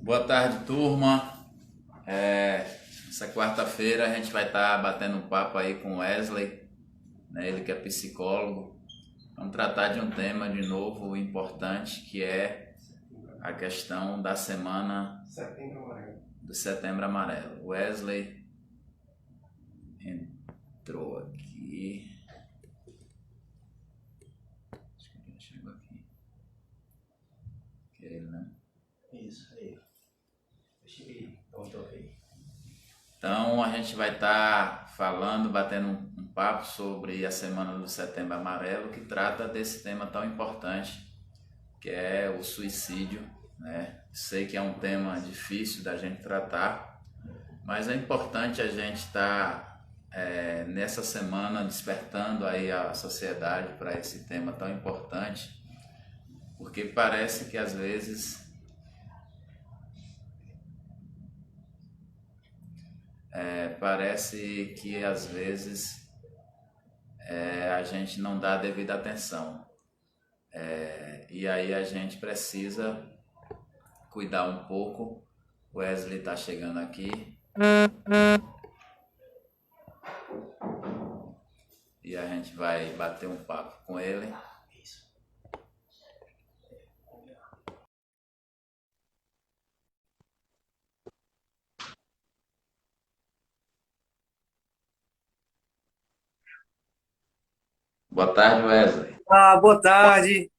Boa tarde, turma. Essa quarta-feira a gente vai estar batendo um papo aí com o Wesley, né? Ele que é psicólogo. Vamos tratar de um tema de novo importante, que é a questão da semana do Setembro Amarelo. O Wesley entrou aqui. Acho que ele chegou aqui. Que é ele, né? Isso aí. Eu cheguei. Voltou aí. Então a gente vai estar falando, batendo um papo sobre a Semana do Setembro Amarelo, que trata desse tema tão importante, que é o suicídio, né? Sei que é um tema difícil da gente tratar, mas é importante a gente estar nessa semana despertando aí a sociedade para esse tema tão importante, porque parece que às vezes a gente não dá a devida atenção. E aí a gente precisa cuidar um pouco. O Wesley está chegando aqui e a gente vai bater um papo com ele. Isso. Boa tarde, Wesley. Boa tarde.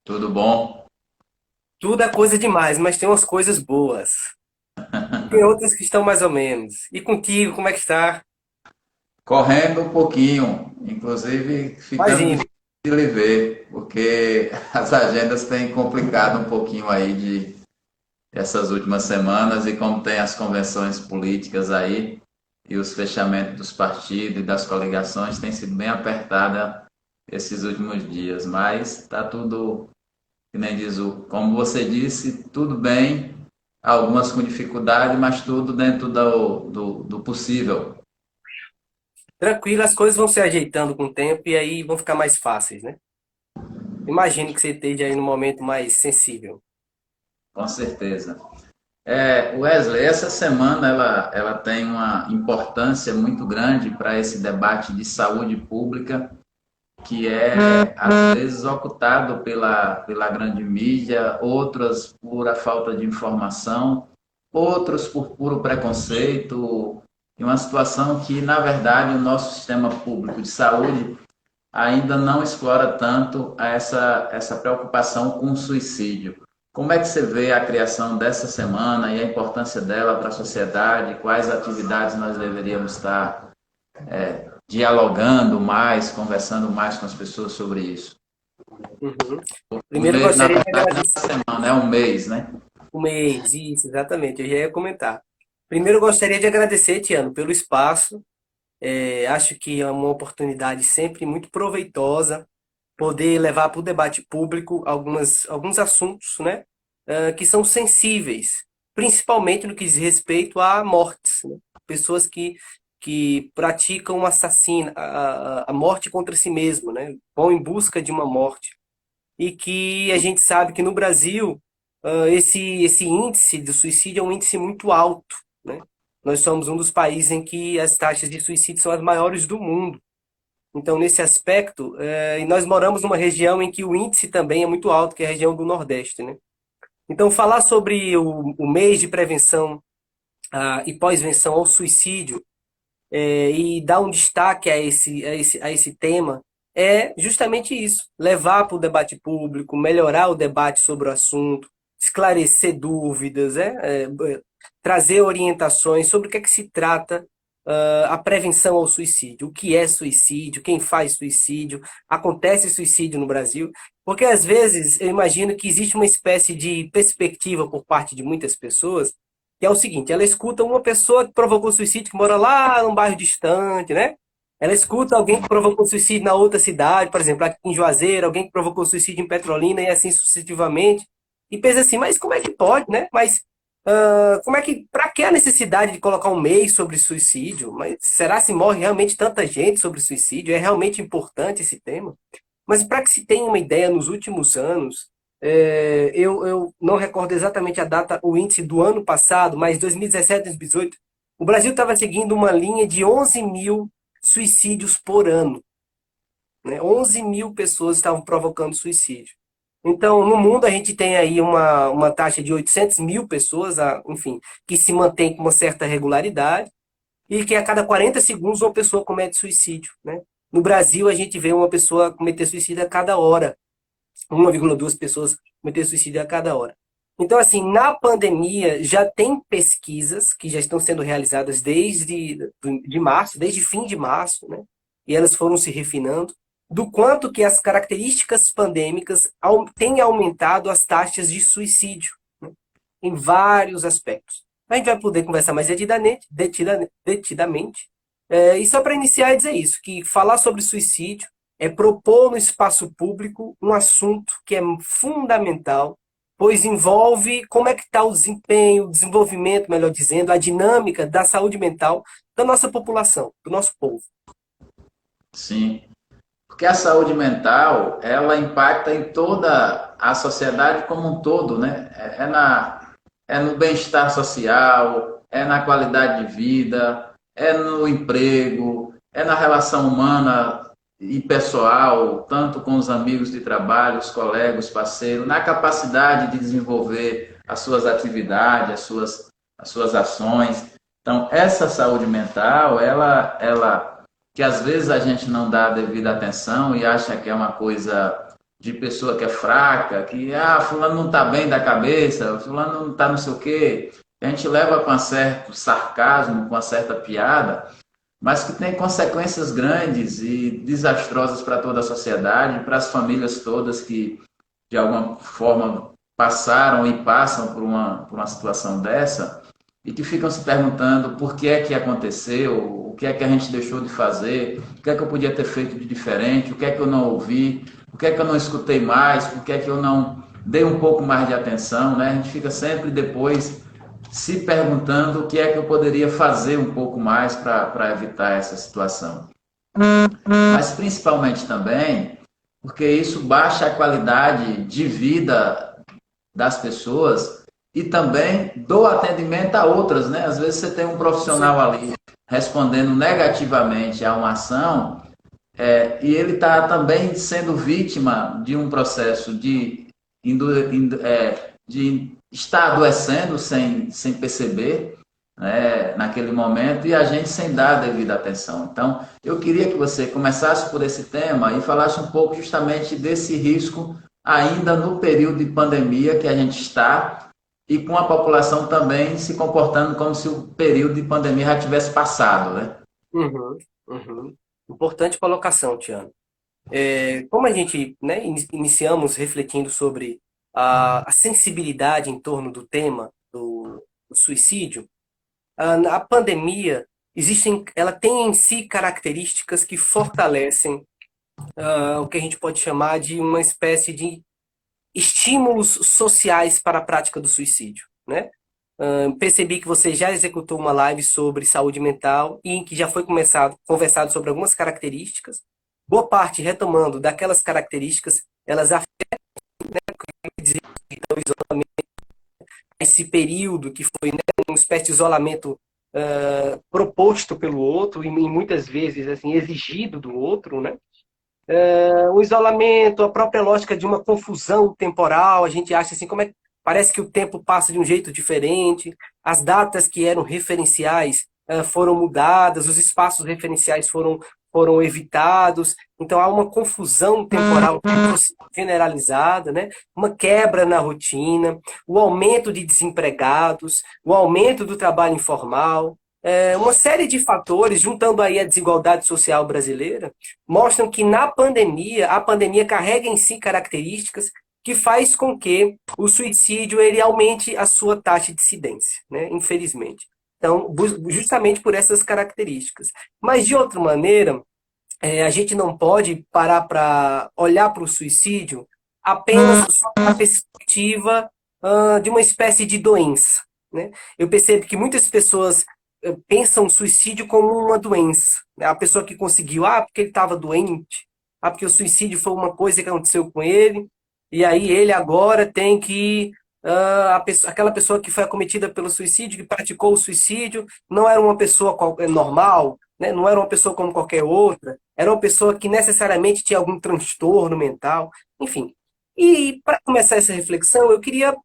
Tudo bom? Tudo é coisa demais, mas tem umas coisas boas. E tem outras que estão mais ou menos. E contigo, como é que está? Correndo um pouquinho, inclusive Mas ficando indo. difícil de lhe ver, porque as agendas têm complicado um pouquinho aí de essas últimas semanas e como tem as convenções políticas aí e os fechamentos dos partidos e das coligações tem sido bem apertada esses últimos dias, mas está tudo, que nem diz como você disse, tudo bem, algumas com dificuldade, mas tudo dentro do possível. Tranquilo, as coisas vão se ajeitando com o tempo e aí vão ficar mais fáceis, né? Imagino que você esteja aí no momento mais sensível. Com certeza. Wesley, essa semana ela tem uma importância muito grande para esse debate de saúde pública, que é às vezes ocultado pela grande mídia, outras por a falta de informação, outros por puro preconceito, e uma situação que, na verdade, o nosso sistema público de saúde ainda não explora tanto essa preocupação com o suicídio. Como é que você vê a criação dessa semana e a importância dela para a sociedade? Quais atividades nós deveríamos estar dialogando mais, conversando mais com as pessoas sobre isso? Uhum. O Primeiro eu mês, na gostaria de verdade, não é agradecer uma semana, é um mês, né? o mês, isso, exatamente, eu já ia comentar. Primeiro eu gostaria de agradecer, Tiano, pelo espaço. Acho que é uma oportunidade sempre muito proveitosa poder levar para o debate público alguns assuntos, né, que são sensíveis, principalmente no que diz respeito a mortes, né? Pessoas que praticam um assassino, a morte contra si mesmo, né? Vão em busca de uma morte. E que a gente sabe que no Brasil, esse índice de suicídio é um índice muito alto, né? Nós somos um dos países em que as taxas de suicídio são as maiores do mundo. Então, nesse aspecto, e nós moramos numa região em que o índice também é muito alto, que é a região do Nordeste, né? Então, falar sobre o mês de prevenção e pós-venção ao suicídio e dar um destaque a esse tema é justamente isso: levar para o debate público, melhorar o debate sobre o assunto, esclarecer dúvidas, trazer orientações sobre o que é que se trata a prevenção ao suicídio, o que é suicídio, quem faz suicídio, acontece suicídio no Brasil, porque às vezes eu imagino que existe uma espécie de perspectiva por parte de muitas pessoas que é o seguinte: ela escuta uma pessoa que provocou suicídio, que mora lá num bairro distante, né? Ela escuta alguém que provocou suicídio na outra cidade, por exemplo, aqui em Juazeiro, alguém que provocou suicídio em Petrolina e assim sucessivamente. E pensa assim, mas como é que pode, né? Mas como é que, para que a necessidade de colocar um mês sobre suicídio? Mas será se morre realmente tanta gente sobre suicídio? É realmente importante esse tema? Mas para que se tenha uma ideia, nos últimos anos, Eu não recordo exatamente a data, o índice do ano passado, mas 2017, 2018, o Brasil estava seguindo uma linha de 11 mil suicídios por ano, né? 11 mil pessoas estavam provocando suicídio. Então, no mundo, a gente tem aí uma taxa de 800 mil pessoas, enfim, que se mantém com uma certa regularidade, e que a cada 40 segundos uma pessoa comete suicídio, né? No Brasil, a gente vê uma pessoa cometer suicídio a cada hora, 1,2 pessoas cometer suicídio a cada hora. Então, assim, na pandemia, já tem pesquisas que já estão sendo realizadas de março, desde fim de março, né? E elas foram se refinando, do quanto que as características pandêmicas têm aumentado as taxas de suicídio, né? Em vários aspectos. A gente vai poder conversar mais detidamente. E só para iniciar, é dizer isso, que falar sobre suicídio é propor no espaço público um assunto que é fundamental, pois envolve como é que está o desempenho, o desenvolvimento, melhor dizendo, a dinâmica da saúde mental da nossa população, do nosso povo. Sim, porque a saúde mental, ela impacta em toda a sociedade como um todo, né? É no bem-estar social, é na qualidade de vida, é no emprego, é na relação humana e pessoal, tanto com os amigos de trabalho, os colegas, os parceiros, na capacidade de desenvolver as suas atividades, as suas ações. Então, essa saúde mental, ela que às vezes a gente não dá a devida atenção e acha que é uma coisa de pessoa que é fraca, que fulano não está bem da cabeça, fulano não está não sei o quê. A gente leva com um certo sarcasmo, com uma certa piada, mas que tem consequências grandes e desastrosas para toda a sociedade, para as famílias todas que de alguma forma passaram e passam por uma situação dessa e que ficam se perguntando por que é que aconteceu, o que é que a gente deixou de fazer, o que é que eu podia ter feito de diferente, o que é que eu não ouvi, o que é que eu não escutei mais, por que é que eu não dei um pouco mais de atenção, né? A gente fica sempre depois se perguntando o que é que eu poderia fazer um pouco mais para evitar essa situação. Mas principalmente também porque isso baixa a qualidade de vida das pessoas e também do atendimento a outras, né? Às vezes você tem um profissional ali respondendo negativamente a uma ação e ele está também sendo vítima de um processo de estar adoecendo sem perceber, né, naquele momento, e a gente sem dar a devida atenção. Então, eu queria que você começasse por esse tema e falasse um pouco justamente desse risco ainda no período de pandemia que a gente está e com a população também se comportando como se o período de pandemia já tivesse passado, né? Uhum, uhum. Importante colocação, Tiano. Como a gente, né, iniciamos refletindo sobre a sensibilidade em torno do tema do suicídio, a pandemia ela tem em si características que fortalecem o que a gente pode chamar de uma espécie de estímulos sociais para a prática do suicídio, né? Percebi que você já executou uma live sobre saúde mental e em que já foi conversado sobre algumas características. Boa parte, retomando, daquelas características, elas afetam, então, esse período que foi, né, uma espécie de isolamento proposto pelo outro e muitas vezes assim exigido do outro, né? O isolamento, a própria lógica de uma confusão temporal, a gente acha assim, parece que o tempo passa de um jeito diferente, as datas que eram referenciais foram mudadas, os espaços referenciais foram evitados, então há uma confusão temporal generalizada, né? Uma quebra na rotina, o aumento de desempregados, o aumento do trabalho informal, uma série de fatores, juntando aí a desigualdade social brasileira, mostram que na pandemia, a pandemia carrega em si características que faz com que o suicídio ele aumente a sua taxa de incidência, né? Infelizmente. Então, justamente por essas características. Mas, de outra maneira, a gente não pode parar para olhar para o suicídio apenas só na perspectiva de uma espécie de doença, né? Eu percebo que muitas pessoas pensam o suicídio como uma doença, né? A pessoa que conseguiu, porque ele estava doente, porque o suicídio foi uma coisa que aconteceu com ele, e aí ele agora tem que. Aquela pessoa que foi acometida pelo suicídio, que praticou o suicídio, não era uma pessoa normal, né? Não era uma pessoa como qualquer outra, era uma pessoa que necessariamente tinha algum transtorno mental, enfim. E para começar essa reflexão, eu queria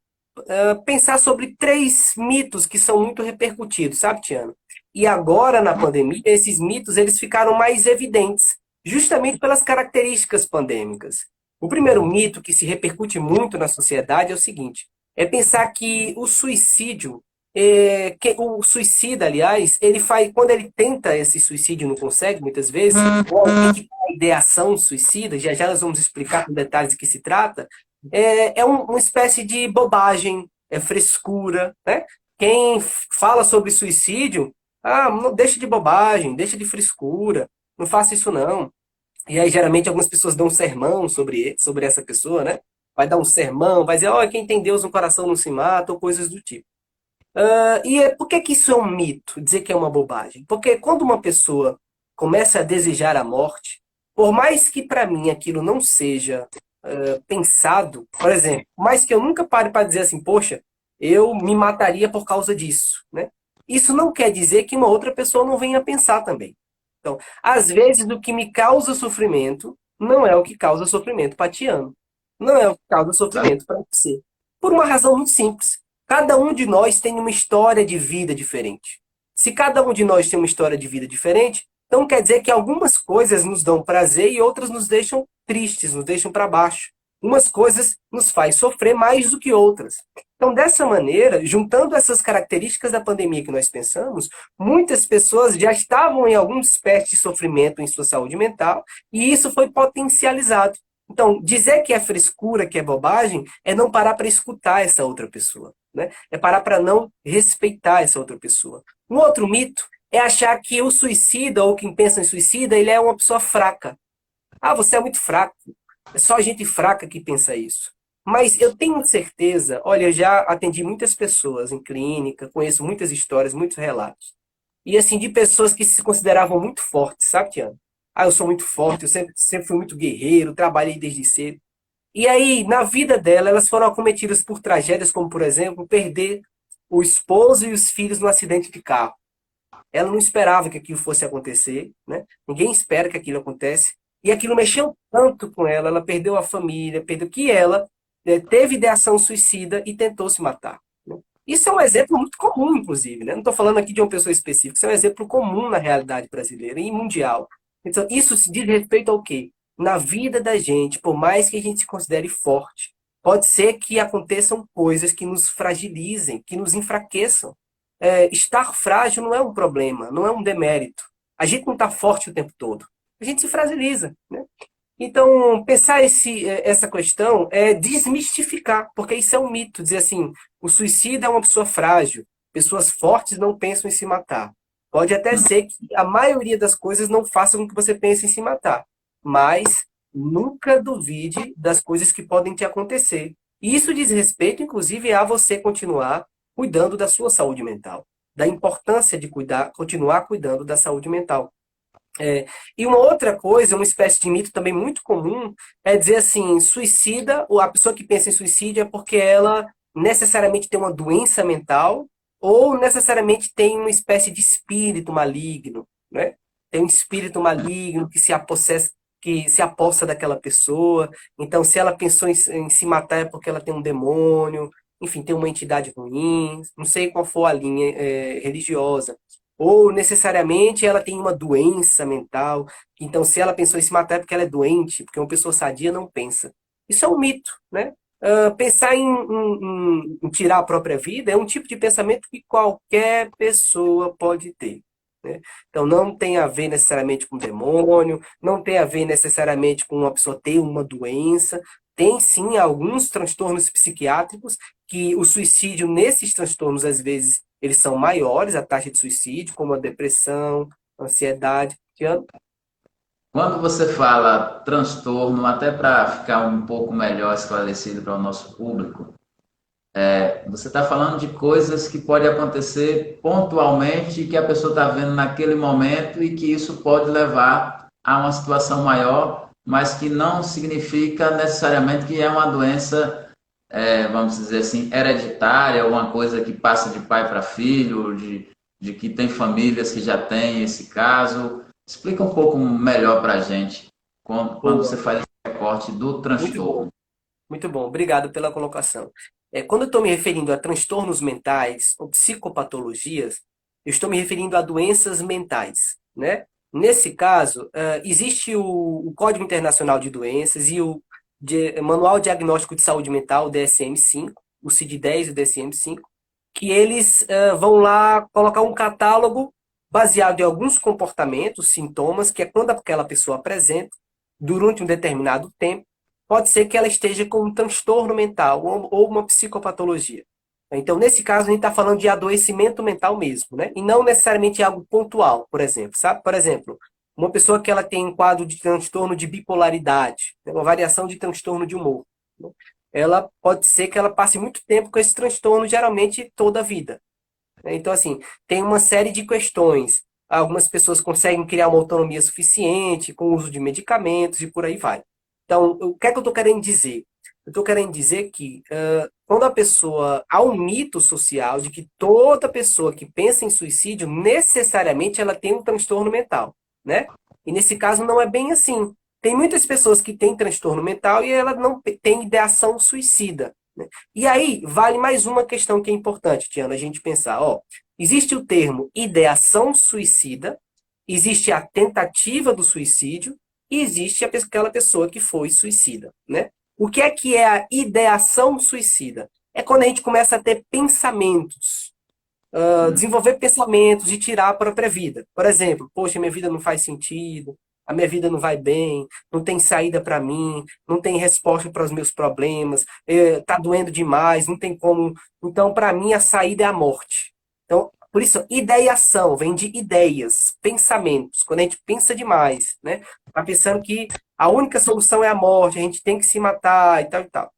pensar sobre três mitos que são muito repercutidos, sabe, Tiano? E agora, na pandemia, esses mitos eles ficaram mais evidentes, justamente pelas características pandêmicas. O primeiro mito que se repercute muito na sociedade é o seguinte: é pensar que o suicídio, que o suicida, aliás, ele faz, quando ele tenta esse suicídio e não consegue, muitas vezes, ou alguém que tem a ideação suicida, já já nós vamos explicar com detalhes do que se trata, uma espécie de bobagem, é frescura, né? Quem fala sobre suicídio, não deixa de bobagem, deixa de frescura, não faça isso não. E aí, geralmente, algumas pessoas dão um sermão sobre essa pessoa, né? Vai dar um sermão, vai dizer, ó, quem tem Deus no coração não se mata, ou coisas do tipo. Por que que isso é um mito? Dizer que é uma bobagem? Porque quando uma pessoa começa a desejar a morte, por mais que para mim aquilo não seja pensado, por exemplo, mais que eu nunca pare para dizer assim, poxa, eu me mataria por causa disso, né? Isso não quer dizer que uma outra pessoa não venha pensar também. Então, às vezes, o que me causa sofrimento não é o que causa sofrimento para Tiano. Não é o que causa sofrimento para você. Por uma razão muito simples. Cada um de nós tem uma história de vida diferente. Se cada um de nós tem uma história de vida diferente, então quer dizer que algumas coisas nos dão prazer e outras nos deixam tristes, nos deixam para baixo. Umas coisas nos faz sofrer mais do que outras. Então, dessa maneira, juntando essas características da pandemia que nós pensamos, muitas pessoas já estavam em alguma espécie de sofrimento em sua saúde mental e isso foi potencializado. Então, dizer que é frescura, que é bobagem, é não parar para escutar essa outra pessoa, né? É parar para não respeitar essa outra pessoa. Um outro mito é achar que o suicida ou quem pensa em suicida, ele é uma pessoa fraca. Você é muito fraco. É só gente fraca que pensa isso. Mas eu tenho certeza, olha, eu já atendi muitas pessoas em clínica, conheço muitas histórias, muitos relatos. E assim, de pessoas que se consideravam muito fortes, sabe, Tiana? Eu sou muito forte, eu sempre fui muito guerreiro, trabalhei desde cedo. E aí, na vida dela, elas foram acometidas por tragédias, como, por exemplo, perder o esposo e os filhos no acidente de carro. Ela não esperava que aquilo fosse acontecer, né? Ninguém espera que aquilo acontece. E aquilo mexeu tanto com ela, ela perdeu a família, perdeu que ela teve ideação suicida e tentou se matar, né? Isso é um exemplo muito comum, inclusive, né? Não estou falando aqui de uma pessoa específica, isso é um exemplo comum na realidade brasileira e mundial. Então, isso se diz respeito ao quê? Na vida da gente, por mais que a gente se considere forte, pode ser que aconteçam coisas que nos fragilizem, que nos enfraqueçam. Estar frágil não é um problema, não é um demérito. A gente não está forte o tempo todo. A gente se fragiliza, né? Então, pensar essa questão é desmistificar, porque isso é um mito. Dizer assim, o suicida é uma pessoa frágil, pessoas fortes não pensam em se matar. Pode até ser que a maioria das coisas não faça com que você pense em se matar, mas nunca duvide das coisas que podem te acontecer. E isso diz respeito, inclusive, a você continuar cuidando da sua saúde mental, da importância de continuar cuidando da saúde mental. E uma outra coisa, uma espécie de mito também muito comum, é dizer assim, suicida, ou a pessoa que pensa em suicídio é porque ela necessariamente tem uma doença mental ou necessariamente tem uma espécie de espírito maligno, né? Tem um espírito maligno que se apossa daquela pessoa. Então, se ela pensou em se matar é porque ela tem um demônio, enfim, tem uma entidade ruim, não sei qual for a linha religiosa. Ou necessariamente ela tem uma doença mental. Então, se ela pensou em se matar é porque ela é doente, porque uma pessoa sadia não pensa. Isso é um mito, né? Pensar em tirar a própria vida é um tipo de pensamento que qualquer pessoa pode ter, né? Então, não tem a ver necessariamente com demônio, não tem a ver necessariamente com uma pessoa ter uma doença. Tem sim alguns transtornos psiquiátricos que o suicídio nesses transtornos, às vezes, eles são maiores, a taxa de suicídio, como a depressão, a ansiedade. Quando você fala transtorno, até para ficar um pouco melhor esclarecido para o nosso público, você está falando de coisas que podem acontecer pontualmente, que a pessoa está vendo naquele momento e que isso pode levar a uma situação maior mas que não significa necessariamente que é uma doença, vamos dizer assim, hereditária, ou uma coisa que passa de pai para filho, de que tem famílias que já têm esse caso. Explica um pouco melhor para a gente quando você Boa, faz esse recorte do muito bom. transtorno. Muito bom, obrigado pela colocação. Quando eu estou me referindo a transtornos mentais ou psicopatologias, eu estou me referindo a doenças mentais, né? Nesse caso, existe o Código Internacional de Doenças e o Manual Diagnóstico de Saúde Mental, o DSM-5, o CID-10 e o DSM-5, que eles vão lá colocar um catálogo baseado em alguns comportamentos, sintomas, que é quando aquela pessoa apresenta durante um determinado tempo, pode ser que ela esteja com um transtorno mental ou uma psicopatologia. Então, nesse caso, a gente está falando de adoecimento mental mesmo, né? E não necessariamente algo pontual, por exemplo, sabe? Por exemplo, uma pessoa que ela tem um quadro de transtorno de bipolaridade, né? Uma variação de transtorno de humor, né? Ela pode ser que ela passe muito tempo com esse transtorno, geralmente toda a vida. Né? Então, assim, tem uma série de questões. Algumas pessoas conseguem criar uma autonomia suficiente com o uso de medicamentos e por aí vai. Então, o que é que eu estou querendo dizer? Eu estou querendo dizer que quando a pessoa. Há um mito social de que toda pessoa que pensa em suicídio, necessariamente ela tem um transtorno mental, né? E nesse caso não é bem assim. Tem muitas pessoas que têm transtorno mental e ela não tem ideação suicida. Né? E aí, vale mais uma questão que é importante, Tiana, a gente pensar. Ó, existe o termo ideação suicida, existe a tentativa do suicídio e existe aquela pessoa que foi suicida, né? O que é a ideação suicida? É quando a gente começa a ter pensamentos, desenvolver pensamentos de tirar a própria vida. Por exemplo, poxa, minha vida não faz sentido, a minha vida não vai bem, não tem saída para mim, não tem resposta para os meus problemas, tá doendo demais, não tem como. Então, para mim, a saída é a morte. Então, por isso, ideação vem de ideias, pensamentos. Quando a gente pensa demais, né? Tá pensando que a única solução é a morte, a gente tem que se matar e tal e tal.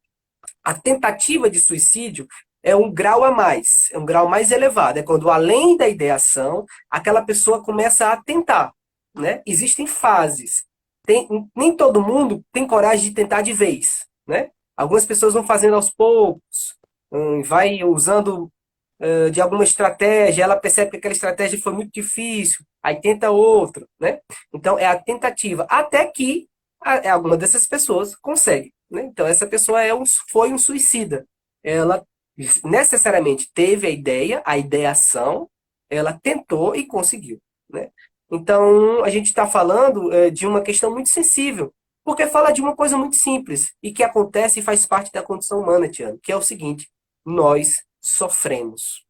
A tentativa de suicídio é um grau a mais, é um grau mais elevado. É quando, além da ideação, aquela pessoa começa a tentar. Né? Existem fases. Nem todo mundo tem coragem de tentar de vez. Né? Algumas pessoas vão fazendo aos poucos, vai usando de alguma estratégia, ela percebe que aquela estratégia foi muito difícil, aí tenta outra. Né? Então, é a tentativa. Até que alguma dessas pessoas consegue. Né? Então, essa pessoa foi um suicida. Ela necessariamente teve a ideia, a ideação, ela tentou e conseguiu. Né? Então, a gente está falando de uma questão muito sensível, porque fala de uma coisa muito simples e que acontece e faz parte da condição humana, Tiano, que é o seguinte: nós sofremos.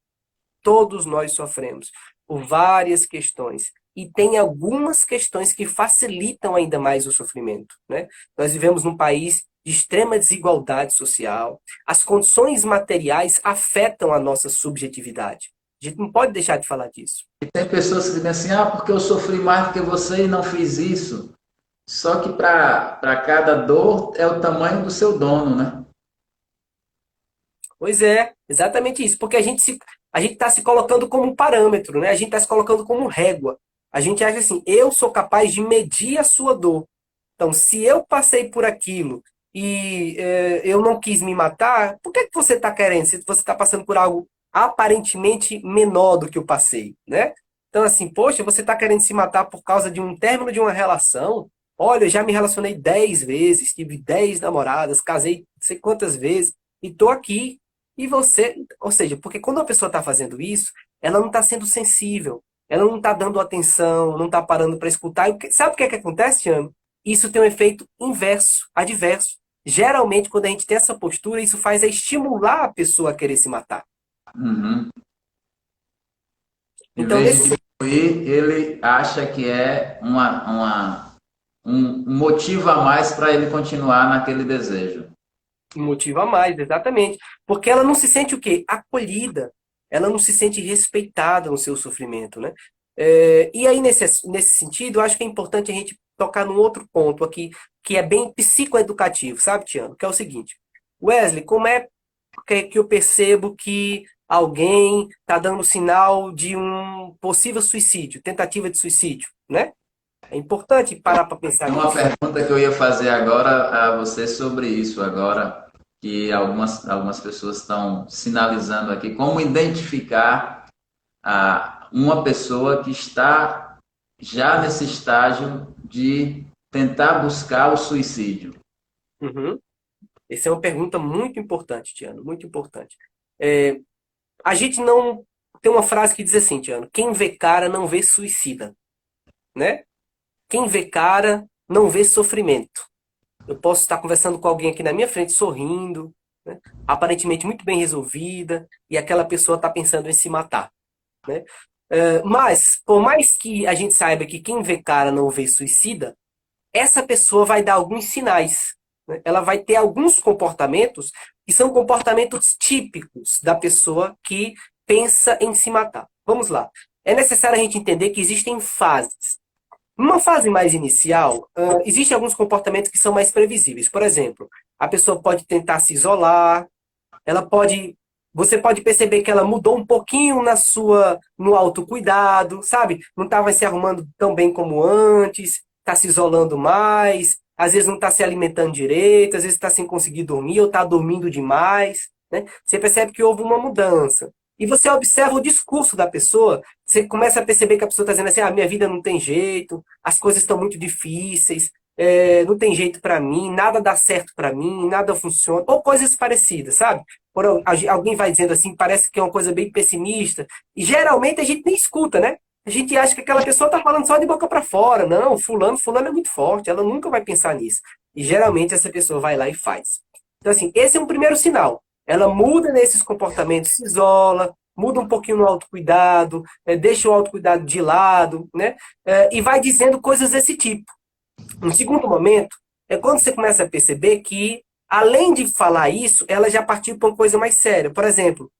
Todos nós sofremos por várias questões. E tem algumas questões que facilitam ainda mais o sofrimento. Né? Nós vivemos num país de extrema desigualdade social. As condições materiais afetam a nossa subjetividade. A gente não pode deixar de falar disso. E tem pessoas que dizem assim, ah, porque eu sofri mais do que você e não fiz isso. Só que para cada dor é o tamanho do seu dono, né? Pois é, exatamente isso. Porque a gente está se colocando como um parâmetro, né? A gente está se colocando como régua. A gente acha assim, eu sou capaz de medir a sua dor. Então, se eu passei por aquilo e eu não quis me matar, por que você está querendo? Se você está passando por algo aparentemente menor do que eu passei, né? Então, assim, poxa, você está querendo se matar por causa de um término de uma relação? Olha, eu já me relacionei 10 vezes, tive 10 namoradas, casei não sei quantas vezes e tô aqui. E você, ou seja, porque quando a pessoa está fazendo isso, ela não está sendo sensível, ela não está dando atenção, não está parando para escutar. Sabe o que é que acontece, Tiano? Isso tem um efeito inverso, adverso. Geralmente, quando a gente tem essa postura, isso faz estimular a pessoa a querer se matar. Uhum. Em Então, vez de nesse diminuir, ele acha que é um motivo a mais para ele continuar naquele desejo. motivo a mais, exatamente. Porque ela não se sente o quê? Acolhida. Ela não se sente respeitada no seu sofrimento, né? E aí, nesse sentido, eu acho que é importante a gente tocar num outro ponto aqui, que é bem psicoeducativo, sabe, Tiano? Que é o seguinte: Wesley, como é que eu percebo que alguém está dando sinal de um possível suicídio, tentativa de suicídio, né? É importante parar para pensar Tem uma nisso. pergunta que eu ia fazer agora a você sobre isso, agora que algumas pessoas estão sinalizando aqui, como identificar uma pessoa que está já nesse estágio de tentar buscar o suicídio. Uhum. Essa é uma pergunta muito importante, Tiano, muito importante. É, a gente não tem uma frase que diz assim, Tiano, quem vê cara não vê suicida, né? Quem vê cara não vê sofrimento. Eu posso estar conversando com alguém aqui na minha frente, sorrindo, né? Aparentemente muito bem resolvida, e aquela pessoa está pensando em se matar, né? Mas, por mais que a gente saiba que quem vê cara não vê suicida, essa pessoa vai dar alguns sinais, né? Ela vai ter alguns comportamentos que são comportamentos típicos da pessoa que pensa em se matar. Vamos lá. É necessário a gente entender que existem fases. Numa fase mais inicial, existem alguns comportamentos que são mais previsíveis. Por exemplo, a pessoa pode tentar se isolar, ela pode, você pode perceber que ela mudou um pouquinho no autocuidado, sabe? Não estava se arrumando tão bem como antes, está se isolando mais, às vezes não está se alimentando direito, às vezes está sem conseguir dormir ou está dormindo demais, né? Você percebe que houve uma mudança. E você observa o discurso da pessoa, você começa a perceber que a pessoa está dizendo assim, minha vida não tem jeito, as coisas estão muito difíceis, não tem jeito para mim, nada dá certo para mim, nada funciona, ou coisas parecidas, sabe? Alguém vai dizendo assim, parece que é uma coisa bem pessimista, e geralmente a gente nem escuta, né? A gente acha que aquela pessoa está falando só de boca para fora. Não, fulano é muito forte, ela nunca vai pensar nisso. E geralmente essa pessoa vai lá e faz. Então, assim, esse é um primeiro sinal. Ela muda nesses comportamentos, se isola, muda um pouquinho no autocuidado, deixa o autocuidado de lado, né? E vai dizendo coisas desse tipo. Um segundo momento é quando você começa a perceber que, além de falar isso, ela já partiu para uma coisa mais séria. Por exemplo,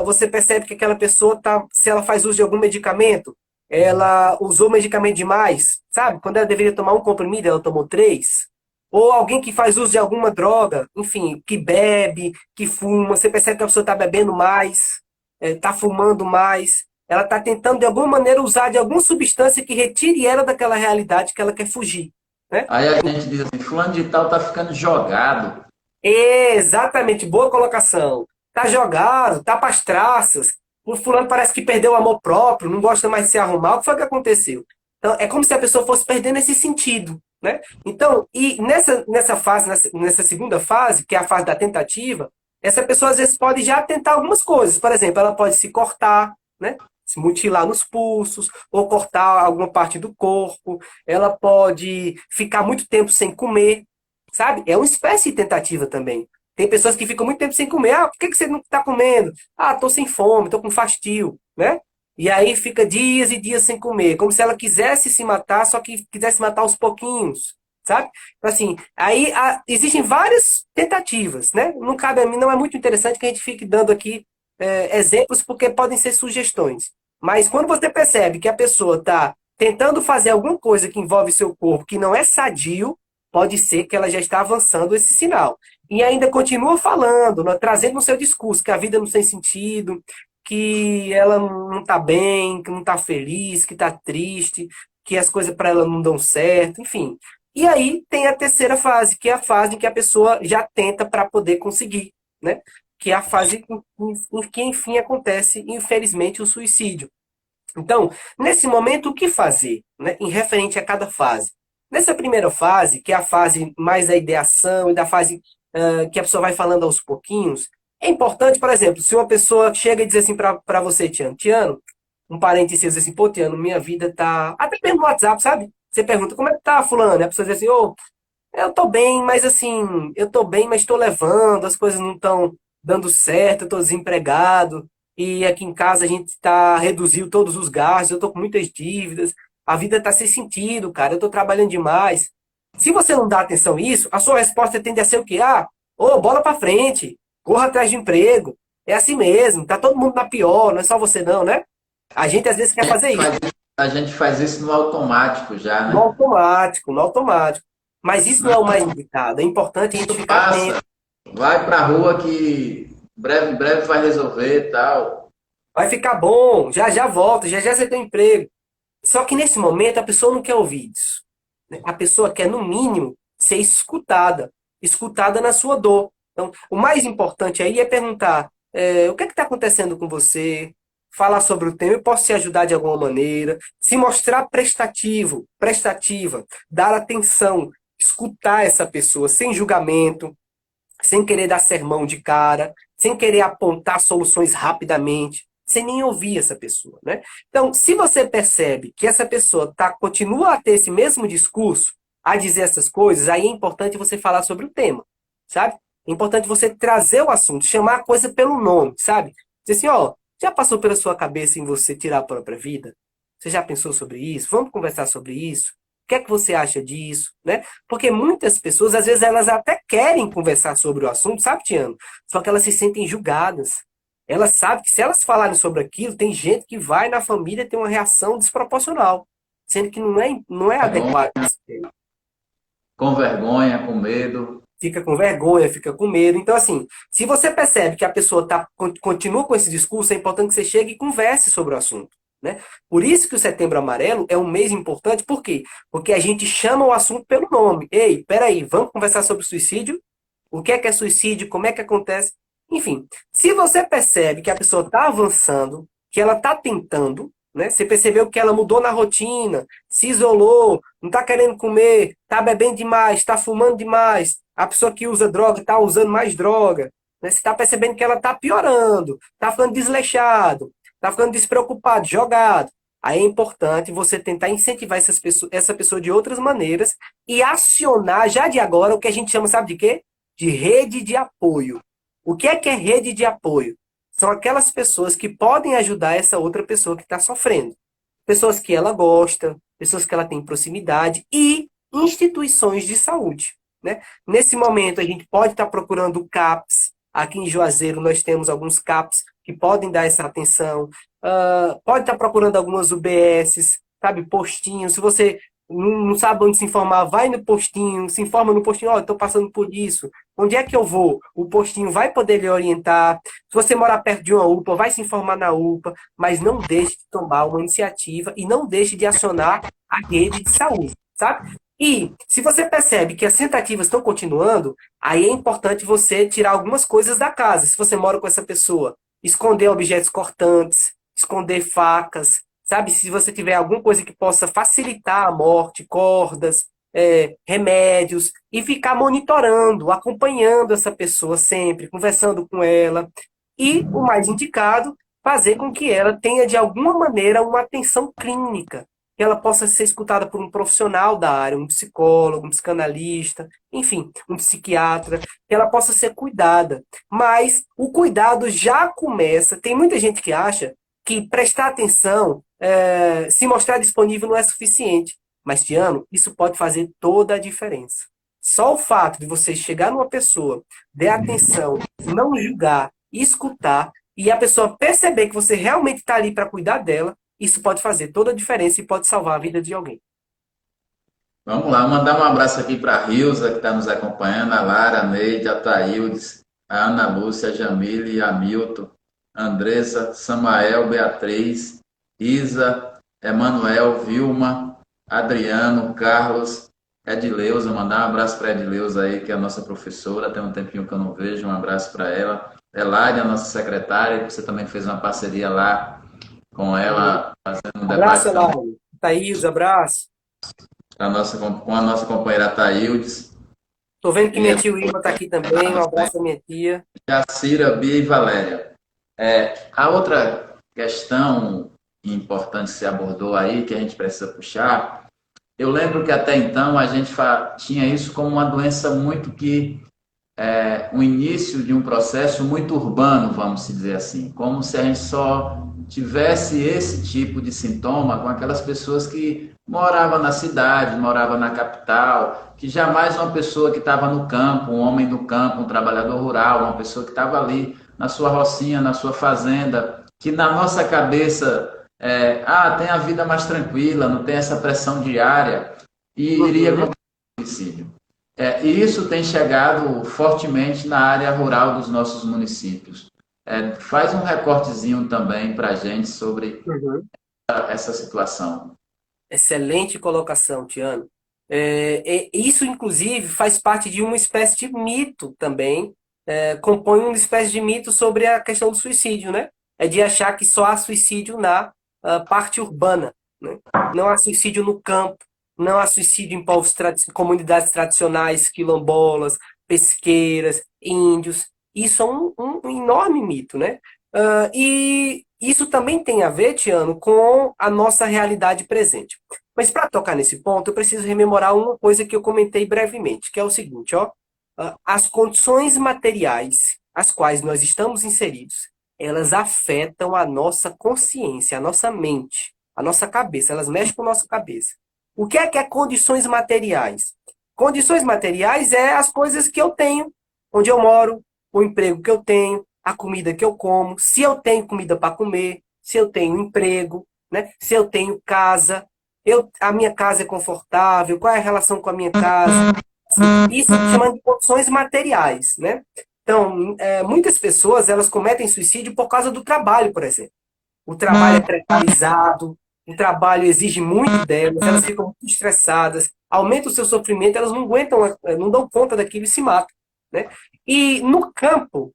você percebe que aquela pessoa se ela faz uso de algum medicamento, ela usou medicamento demais, sabe? Quando ela deveria tomar um comprimido, ela tomou três. Ou alguém que faz uso de alguma droga, enfim, que bebe, que fuma, você percebe que a pessoa está bebendo mais, está fumando mais, ela está tentando de alguma maneira usar de alguma substância que retire ela daquela realidade que ela quer fugir, né? Aí a gente diz assim, fulano de tal tá ficando jogado. Exatamente, boa colocação. Tá jogado, tá para as traças. O fulano parece que perdeu o amor próprio, não gosta mais de se arrumar. O que foi que aconteceu? Então, é como se a pessoa fosse perdendo esse sentido, né? Então, e nessa fase, nessa segunda fase, que é a fase da tentativa, essa pessoa às vezes pode já tentar algumas coisas. Por exemplo, ela pode se cortar, né? Se mutilar nos pulsos, ou cortar alguma parte do corpo. Ela pode ficar muito tempo sem comer, sabe? É uma espécie de tentativa também. Tem pessoas que ficam muito tempo sem comer. Por que você não está comendo? Tô sem fome, tô com fastio, né? E aí fica dias e dias sem comer, como se ela quisesse se matar, só que quisesse matar aos pouquinhos, sabe? Então, assim, aí existem várias tentativas, né? Não cabe a mim, não é muito interessante que a gente fique dando aqui exemplos, porque podem ser sugestões. Mas quando você percebe que a pessoa está tentando fazer alguma coisa que envolve seu corpo que não é sadio, pode ser que ela já está avançando esse sinal. E ainda continua falando, né, trazendo no seu discurso que a vida não tem sentido, que ela não está bem, que não está feliz, que está triste, que as coisas para ela não dão certo, enfim. E aí tem a terceira fase, que é a fase em que a pessoa já tenta para poder conseguir, né? Que é a fase em que, enfim, acontece, infelizmente, o suicídio. Então, nesse momento, o que fazer, né, em referente a cada fase? Nessa primeira fase, que é a fase mais da ideação e da fase que a pessoa vai falando aos pouquinhos, é importante, por exemplo, se uma pessoa chega e diz assim para você, Tiano, um parente seu diz assim, pô, Tiano, minha vida tá... Até mesmo no WhatsApp, sabe? Você pergunta, como é que tá, fulano? E a pessoa diz assim, eu tô bem, mas assim, eu tô bem, mas tô levando, as coisas não estão dando certo, eu tô desempregado, e aqui em casa a gente tá reduziu todos os gastos, eu tô com muitas dívidas, a vida tá sem sentido, cara, eu tô trabalhando demais. Se você não dá atenção a isso, a sua resposta tende a ser o quê? Bola pra frente, corra atrás de emprego. É assim mesmo, tá todo mundo na pior, não é só você não, né? A gente às vezes quer fazer isso. A gente faz isso no automático já, No né? automático, no automático. Mas isso não é o mais indicado. É importante a gente ficar atento. Passa, vai pra rua que breve, breve vai resolver e tal. Vai ficar bom, já já volta, já já você tem emprego. Só que nesse momento a pessoa não quer ouvir isso, né? A pessoa quer, no mínimo, ser escutada, escutada na sua dor. Então, o mais importante aí é perguntar, o que está acontecendo com você? Falar sobre o tema, eu posso te ajudar de alguma maneira? Se mostrar prestativo, prestativa, dar atenção, escutar essa pessoa sem julgamento, sem querer dar sermão de cara, sem querer apontar soluções rapidamente, sem nem ouvir essa pessoa, né? Então, se você percebe que essa pessoa continua a ter esse mesmo discurso, a dizer essas coisas, aí é importante você falar sobre o tema, sabe? É importante você trazer o assunto, chamar a coisa pelo nome, sabe? Dizer assim, ó, já passou pela sua cabeça em você tirar a própria vida? Você já pensou sobre isso? Vamos conversar sobre isso? O que é que você acha disso, né? Porque muitas pessoas, às vezes, elas até querem conversar sobre o assunto, sabe, Tiano? Só que elas se sentem julgadas. Elas sabem que se elas falarem sobre aquilo, tem gente que vai na família ter uma reação desproporcional, sendo que não é adequado. Com vergonha, com medo. Fica com vergonha, fica com medo. Então, assim, se você percebe que a pessoa continua com esse discurso, é importante que você chegue e converse sobre o assunto, né? Por isso que o Setembro Amarelo é um mês importante, por quê? Porque a gente chama o assunto pelo nome. Ei, peraí, vamos conversar sobre suicídio? O que é suicídio? Como é que acontece? Enfim, se você percebe que a pessoa está avançando, que ela está tentando, né? Você percebeu que ela mudou na rotina, se isolou, não está querendo comer, está bebendo demais, está fumando demais. A pessoa que usa droga está usando mais droga. Né? Você está percebendo que ela está piorando, está ficando desleixado, está ficando despreocupado, jogado. Aí é importante você tentar incentivar essa pessoa de outras maneiras e acionar já de agora o que a gente chama, sabe de quê? De rede de apoio. O que é rede de apoio? São aquelas pessoas que podem ajudar essa outra pessoa que está sofrendo. Pessoas que ela gosta, pessoas que ela tem proximidade e instituições de saúde. Né? Nesse momento, a gente pode estar procurando o CAPS. Aqui em Juazeiro, nós temos alguns CAPS que podem dar essa atenção. Pode estar procurando algumas UBSs, sabe, postinhos. Se você não sabe onde se informar, vai no postinho, se informa no postinho, ó, estou passando por isso. Onde é que eu vou? O postinho vai poder lhe orientar. Se você morar perto de uma UPA, vai se informar na UPA, mas não deixe de tomar uma iniciativa e não deixe de acionar a rede de saúde, sabe? E se você percebe que as tentativas estão continuando, aí é importante você tirar algumas coisas da casa. Se você mora com essa pessoa, esconder objetos cortantes, esconder facas, sabe? Se você tiver alguma coisa que possa facilitar a morte, cordas, remédios, e ficar monitorando, acompanhando essa pessoa sempre, conversando com ela. E, o mais indicado, fazer com que ela tenha, de alguma maneira, uma atenção clínica, que ela possa ser escutada por um profissional da área, um psicólogo, um psicanalista, enfim, um psiquiatra, que ela possa ser cuidada. Mas o cuidado já começa. Tem muita gente que acha que prestar atenção, se mostrar disponível não é suficiente. Mas, Tiano, isso pode fazer toda a diferença. Só o fato de você chegar numa pessoa, dar atenção, não julgar, escutar, e a pessoa perceber que você realmente está ali para cuidar dela, isso pode fazer toda a diferença e pode salvar a vida de alguém. Vamos lá, mandar um abraço aqui para a Rilza, que está nos acompanhando, a Lara, a Neide, a Thaildes, a Ana Lúcia, a Jamile, a Milton, a Andressa, Samael, Beatriz, Isa, Emanuel, Vilma, Adriano, Carlos, Edileuza, mandar um abraço para a Edileuza aí, que é a nossa professora, tem um tempinho que eu não vejo, um abraço para ela. Elária, a nossa secretária, que você também fez uma parceria lá com ela, fazendo um Abraço, debate também. Elália. Thaís, abraço. Com a nossa companheira Thaildes. Tô vendo que E minha tia Wilma tá aqui também. Um abraço à minha tia. Jacira, Bia e Valéria. A outra questão importante que você abordou aí, que a gente precisa puxar, eu lembro que até então a gente tinha isso como uma doença muito que o início de um processo muito urbano, vamos dizer assim, como se a gente só tivesse esse tipo de sintoma com aquelas pessoas que moravam na cidade, moravam na capital, que jamais uma pessoa que estava no campo, um homem do campo, um trabalhador rural, uma pessoa que estava ali na sua rocinha, na sua fazenda, que na nossa cabeça tem a vida mais tranquila, não tem essa pressão diária, e iria cometer suicídio. E isso tem chegado fortemente na área rural dos nossos municípios. Faz um recortezinho também para a gente sobre essa situação. Excelente colocação, Tiano. Isso, inclusive, faz parte de uma espécie de mito também, compõe uma espécie de mito sobre a questão do suicídio, né? É de achar que só há suicídio na parte urbana, né? Não há suicídio no campo, não há suicídio em comunidades tradicionais, quilombolas, pesqueiras, índios. Isso é um enorme mito, né? E isso também tem a ver, Tiano, com a nossa realidade presente. Mas para tocar nesse ponto, eu preciso rememorar uma coisa que eu comentei brevemente, que é o seguinte, ó, as condições materiais às quais nós estamos inseridos, elas afetam a nossa consciência, a nossa mente, a nossa cabeça, elas mexem com a nossa cabeça. O que é condições materiais? Condições materiais é as coisas que eu tenho, onde eu moro, o emprego que eu tenho, a comida que eu como, se eu tenho comida para comer, se eu tenho emprego, né? Se eu tenho casa, a minha casa é confortável, qual é a relação com a minha casa? Isso se chama de condições materiais, né? Então, muitas pessoas elas cometem suicídio por causa do trabalho, por exemplo. O trabalho é precarizado, o trabalho exige muito delas, elas ficam muito estressadas, aumenta o seu sofrimento, elas não aguentam, não dão conta daquilo e se matam, né? E no campo,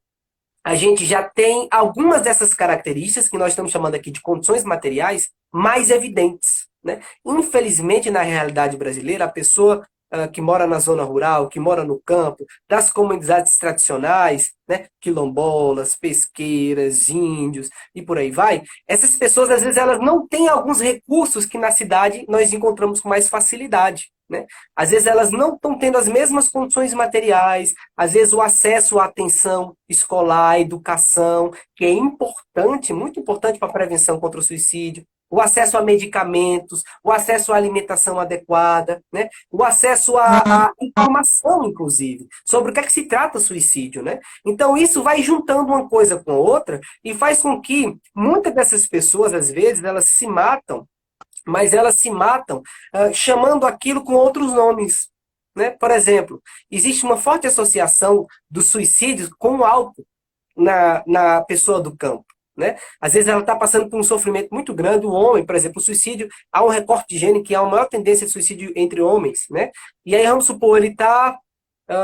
a gente já tem algumas dessas características que nós estamos chamando aqui de condições materiais mais evidentes, né? Infelizmente, na realidade brasileira, a pessoa que mora na zona rural, que mora no campo, das comunidades tradicionais, né? Quilombolas, pesqueiras, índios e por aí vai, essas pessoas, às vezes, elas não têm alguns recursos que na cidade nós encontramos com mais facilidade, né? Às vezes elas não estão tendo as mesmas condições materiais, às vezes o acesso à atenção escolar, à educação, que é importante, muito importante para a prevenção contra o suicídio, o acesso a medicamentos, o acesso à alimentação adequada, né? O acesso à informação, inclusive, sobre o que é que se trata o suicídio, né? Então, isso vai juntando uma coisa com a outra e faz com que muitas dessas pessoas, às vezes, elas se matam, mas elas se matam chamando aquilo com outros nomes. Né? Por exemplo, existe uma forte associação do suicídio com o álcool na pessoa do campo. Né? Às vezes ela está passando por um sofrimento muito grande, o homem, por exemplo, o suicídio, há um recorte de gene que há uma maior tendência de suicídio entre homens, né? E aí vamos supor, ele está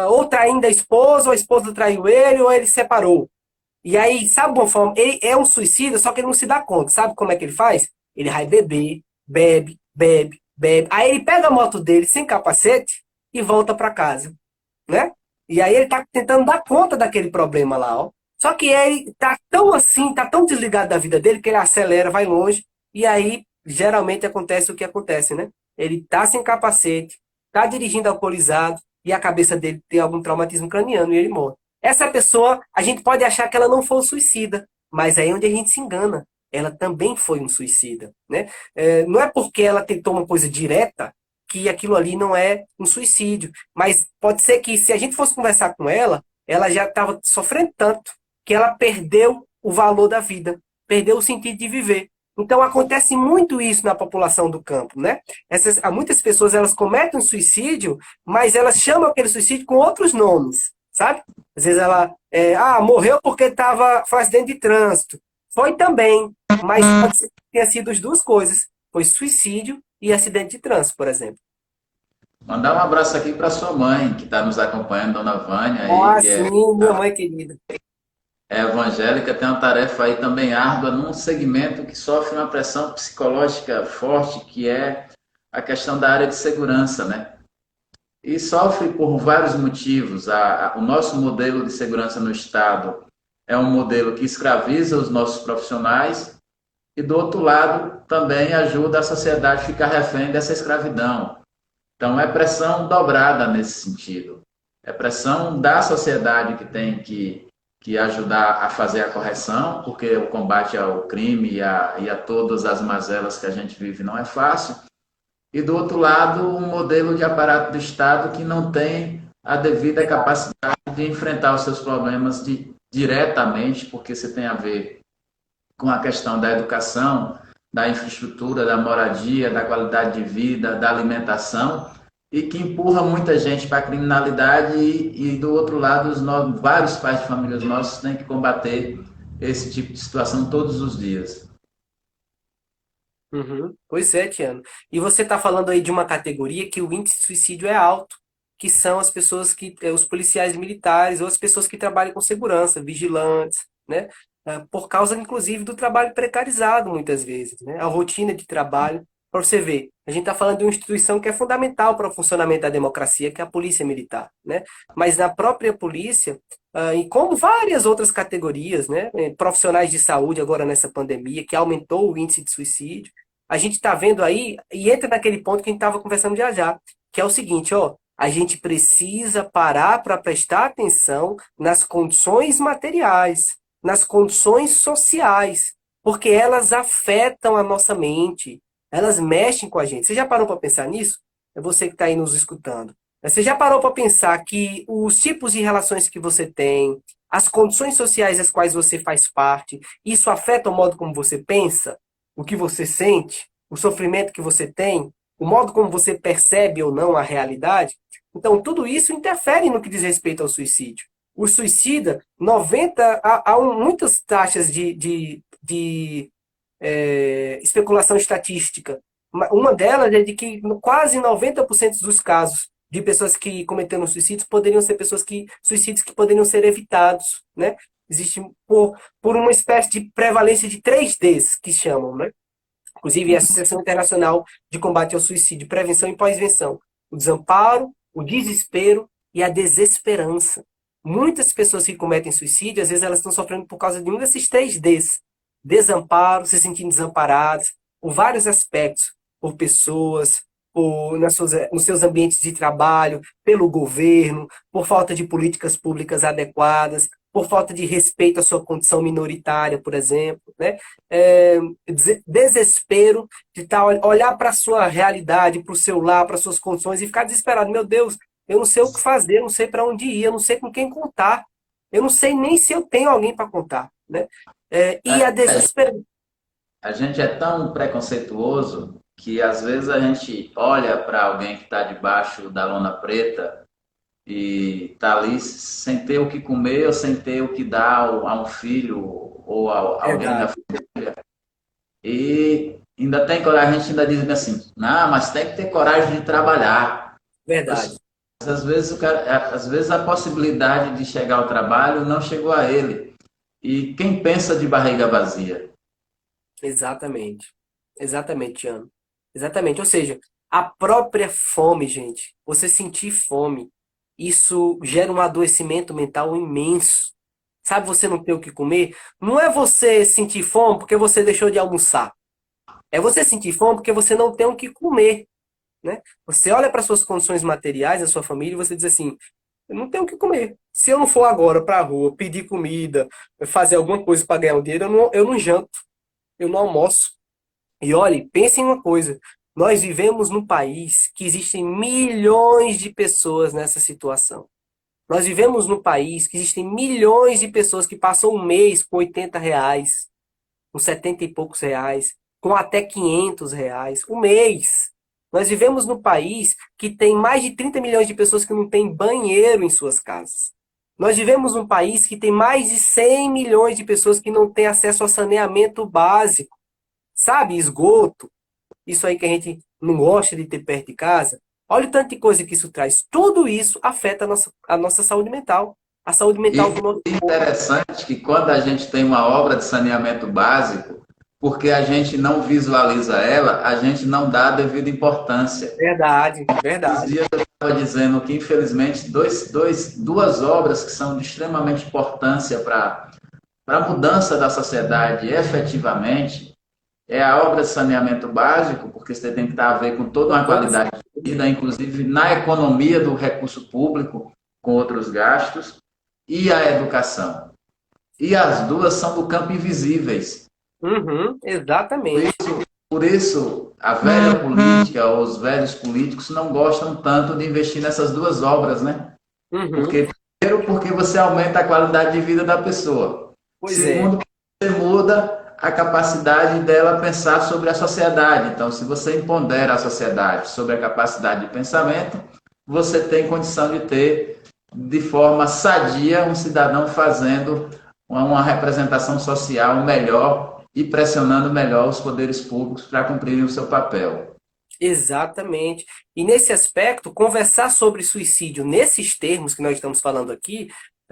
ou traindo a esposa, ou a esposa traiu ele, ou ele separou. E aí, sabe uma forma, ele é um suicida, só que ele não se dá conta, sabe como é que ele faz? Ele vai beber, bebe, bebe, bebe. Aí ele pega a moto dele sem capacete e volta para casa, né? E aí ele tá tentando dar conta daquele problema lá, ó. Só que ele tá tão assim, tá tão desligado da vida dele que ele acelera, vai longe, e aí geralmente acontece o que acontece, né? Ele tá sem capacete, tá dirigindo alcoolizado e a cabeça dele tem algum traumatismo craniano e ele morre. Essa pessoa, a gente pode achar que ela não foi um suicida, mas aí é onde a gente se engana. Ela também foi um suicida, né? Não é porque ela tentou uma coisa direta que aquilo ali não é um suicídio. Mas pode ser que, se a gente fosse conversar com ela já estava sofrendo tanto que ela perdeu o valor da vida, perdeu o sentido de viver. Então acontece muito isso na população do campo, né? Muitas pessoas elas cometem suicídio, mas elas chamam aquele suicídio com outros nomes, sabe? Às vezes ela morreu porque estava fazendo acidente de trânsito. Foi também, mas pode ser que tenha sido as duas coisas. Foi suicídio e acidente de trânsito, por exemplo. Mandar um abraço aqui para sua mãe, que está nos acompanhando, Dona Vânia, aí, Ah, que sim, minha mãe querida. é evangélica, tem uma tarefa aí também árdua num segmento que sofre uma pressão psicológica forte, que é a questão da área de segurança, né? E sofre por vários motivos. O nosso modelo de segurança no Estado é um modelo que escraviza os nossos profissionais e, do outro lado, também ajuda a sociedade a ficar refém dessa escravidão. Então, é pressão dobrada nesse sentido. É pressão da sociedade que tem que ajudar a fazer a correção, porque o combate ao crime e a todas as mazelas que a gente vive não é fácil. E, do outro lado, um modelo de aparato do Estado que não tem a devida capacidade de enfrentar os seus problemas diretamente, porque você tem a ver com a questão da educação, da infraestrutura, da moradia, da qualidade de vida, da alimentação, e que empurra muita gente para a criminalidade e, do outro lado, vários pais de famílias nossos têm que combater esse tipo de situação todos os dias. Uhum. Pois é, Tiano. E você está falando aí de uma categoria que o índice de suicídio é alto, que são as pessoas que, os policiais militares ou as pessoas que trabalham com segurança, vigilantes, né? Por causa, inclusive, do trabalho precarizado, muitas vezes, né? A rotina de trabalho. Para você ver, a gente está falando de uma instituição que é fundamental para o funcionamento da democracia, que é a polícia militar, né? Mas na própria polícia, e como várias outras categorias, né? Profissionais de saúde agora nessa pandemia, que aumentou o índice de suicídio, a gente está vendo aí, e entra naquele ponto que a gente estava conversando já já, que é o seguinte, ó, a gente precisa parar para prestar atenção nas condições materiais, nas condições sociais, porque elas afetam a nossa mente, elas mexem com a gente. Você já parou para pensar nisso? É você que está aí nos escutando. Você já parou para pensar que os tipos de relações que você tem, as condições sociais das quais você faz parte, isso afeta o modo como você pensa, o que você sente, o sofrimento que você tem, o modo como você percebe ou não a realidade? Então, tudo isso interfere no que diz respeito ao suicídio. O suicida, 90, muitas taxas de especulação estatística. Uma delas é de que quase 90% dos casos de pessoas que cometeram suicídios poderiam ser suicídios que poderiam ser evitados, né? Existe por uma espécie de prevalência de 3Ds, que chamam, né? Inclusive a Associação Internacional de Combate ao Suicídio, Prevenção e Pós-Venção. O desamparo, o desespero e a desesperança. Muitas pessoas que cometem suicídio, às vezes elas estão sofrendo por causa de um desses 3Ds. Desamparo, se sentindo desamparadas, por vários aspectos, por pessoas, nos seus ambientes de trabalho, pelo governo, por falta de políticas públicas adequadas, por falta de respeito à sua condição minoritária, por exemplo, né? Desespero de olhar para a sua realidade, para o seu lar, para as suas condições e ficar desesperado. Meu Deus, eu não sei o que fazer, eu não sei para onde ir, eu não sei com quem contar, eu não sei nem se eu tenho alguém para contar, né? E a desespero. A gente é tão preconceituoso que às vezes a gente olha para alguém que está debaixo da lona preta e está ali sem ter o que comer ou sem ter o que dar a um filho ou a alguém da Verdade, família. E ainda tem coragem, a gente ainda diz assim, não, mas tem que ter coragem de trabalhar. verdade. Às vezes, às vezes a possibilidade de chegar ao trabalho não chegou a ele. E quem pensa de barriga vazia? Exatamente. Exatamente, Tiano. Exatamente. Ou seja, a própria fome, gente. Você sentir fome, isso gera um adoecimento mental imenso. Sabe, você não ter o que comer? Não é você sentir fome porque você deixou de almoçar. É você sentir fome porque você não tem o que comer, né? Você olha para suas condições materiais, da sua família, e você diz assim: eu não tenho o que comer. Se eu não for agora para a rua pedir comida, fazer alguma coisa para ganhar um dinheiro, eu não janto, eu não almoço. E olhe, pense em uma coisa: nós vivemos num país que existem milhões de pessoas nessa situação. Nós vivemos num país que existem milhões de pessoas que passam um mês com R$ 80, com 70 e poucos reais, com até R$ 500, um mês. Nós vivemos num país que tem mais de 30 milhões de pessoas que não têm banheiro em suas casas. Nós vivemos num país que tem mais de 100 milhões de pessoas que não têm acesso ao saneamento básico. Sabe, esgoto, isso aí que a gente não gosta de ter perto de casa. Olha o tanto de coisa que isso traz. Tudo isso afeta a nossa saúde mental. A saúde mental E do nosso é povo. interessante que quando a gente tem uma obra de saneamento básico, porque a gente não visualiza ela, a gente não dá a devida importância. Verdade, Esses verdade. dias eu estava dizendo que, infelizmente, duas obras que são de extremamente importância para a mudança da sociedade efetivamente é a obra de saneamento básico, porque você tem que estar a ver com toda Com uma toda qualidade de vida, inclusive na economia do recurso público, com outros gastos, e a educação. E as duas são do campo invisíveis. Uhum, exatamente. Por isso, a velha política, os velhos políticos não gostam tanto de investir nessas duas obras, né? Uhum, Porque, primeiro, porque você aumenta a qualidade de vida da pessoa. pois é. Segundo, você muda a capacidade dela pensar sobre a sociedade. Então, se você empodera a sociedade sobre a capacidade de pensamento, você tem condição de ter, de forma sadia, um cidadão fazendo uma representação social melhor e pressionando melhor os poderes públicos para cumprirem o seu papel. Exatamente. E nesse aspecto, conversar sobre suicídio nesses termos que nós estamos falando aqui,